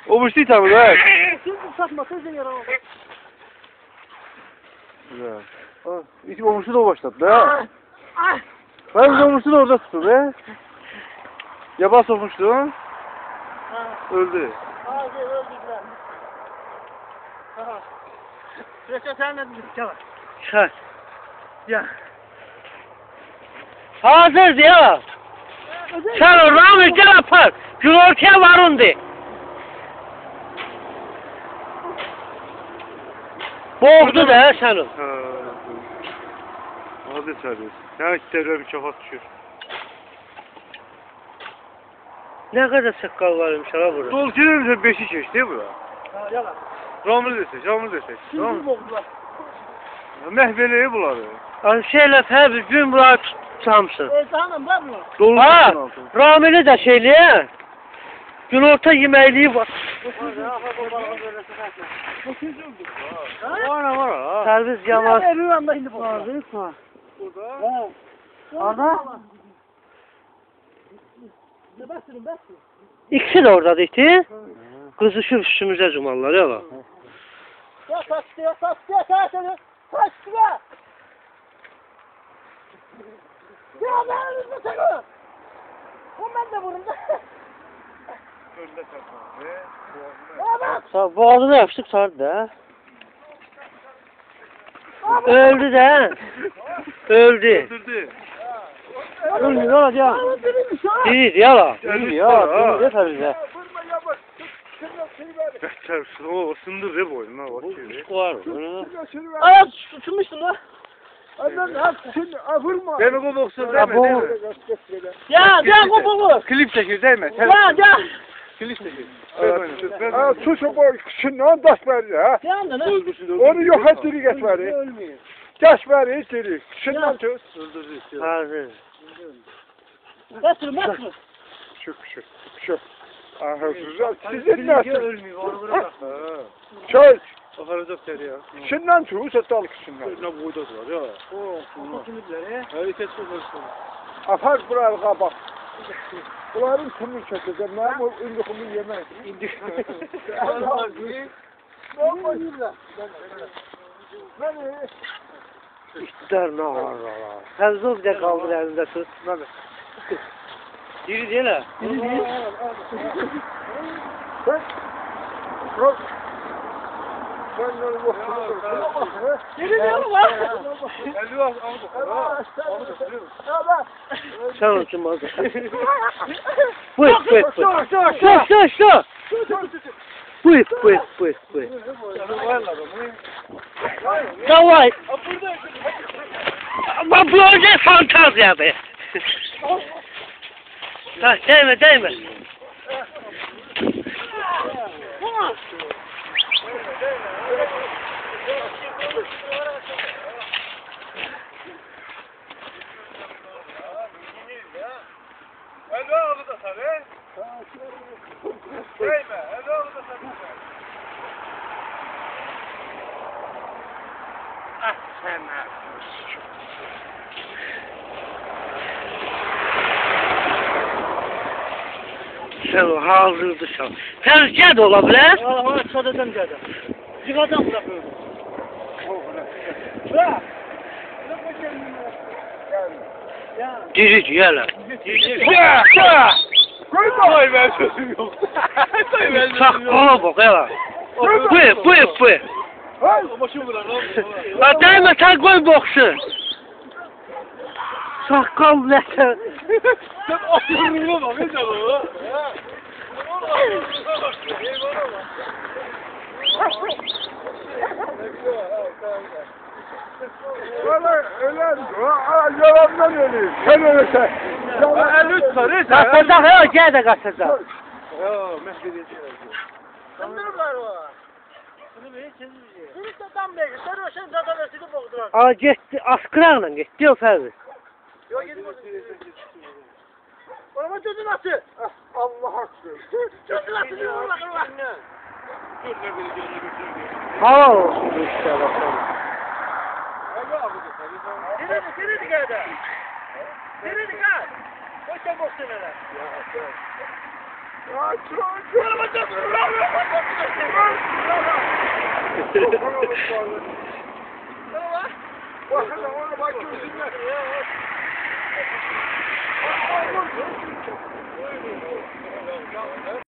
O müşteri tabii lan. Şimdi satma sözün yaramaz. Güzel. İlk o müşteri de başladı da. Ben de o müşteri orada tuttu be. Yaba sokmuştu. Öldü. Hadi öldüler. Aha. Sürekli sen ne diyorsun? Gel. Gel. Gel. Hazır ya. Sen oradan gel yapar. Gün ortaya varın de. Boğdu da sen o. Hadi serbest. Ya devre bir kafa düşür. Ne kadar sakal varmış ha burada. Dol gelir 5'i geçti bu. Ha yalan. Ramil desek, Ramil desek. Şimdi boğdular. Mehveleyi bunları. Hani şeyle her bir gün buraya tutamsın. Hanım var mı? Dolu Ha, Ramil'i de şeyliğe. Gün orta yemeğliği var. Var var. Servis yamaz. Rüyamda şimdi boğdular. Burada. Ana. Basırım. İkisi de orada değil. Kızışır üstümüze cumallar ya bak. Ya saçtı ya. Ya ben önümde takı. O ben de vurun da. Önde saklan. Ya bak. Boğazı da yapıştık sardı da. Öldü de. Öldü. Öldürdü. Öldü ne olacak? Değil ya la. Değil ya. Değil tabii de. Bekler, o ısındır be boynuna bak şimdi. Var. Ayak tutmuşsun lan. Adam şimdi vurma. Demek o boksör değil mi? Değil mi? Ya kopuğu. Klip çekiyor değil mi? Ya. Klip çekiyor. Sus o boy şundan daş ver ya. Ya ne? Onu yok etleri geç ver. Geç ver etleri. Şundan tut. Hazır. Basırım. Şu. Aha güzel. Sizin nasıl? Ölmüyor, onu bırak. Çöz. Operacak der ya. Şundan tut, dalık şundan. Ne boyda var ya. Hareket sokuyorsun. Afar buraya bak. Bunların tümünü çekeceğim. Ben o ünlüğümü yemem. İktidar ne var la. Sen zor bir de kaldır elinde tut. Diri değil ha. Sen onun için mazda. Buyur. Buyur. Davay. Ama bu önce fantazya be. Ha, değme. Elde aldı da tabii. Değme, elde aldı da tabii. Ah sen Sen o hazırdı sen. Tercih de olabilir. Valla çadıdan geldi. Cigadan bırakıyorum. Bırak. Dirici yala. Ay ben sözüm yok. Sakala bak ya. Buyur. Başım vuran lan. Ha değme sen koy boksu. Sakal ne? Sen aklına bak ne canım. Valla ölen yalandan ölüyor. Sen ölürsen. Kaçacak ya gel de kaçacak. Ya mehvediyeci. Sındırırlar o. Bunu da tam değil. Sen o şeyin dadalesini boğdular. Aa gitti askırağla gitti o Ferdi. Yok gidip Orama çocuğun atı. Allah hakkı. Çocuğun atı diyor Allah. Hava olsun işte bakalım. Nerede geldi? Nerede kal? Koşa boksana. Bakın ona bak gözünden.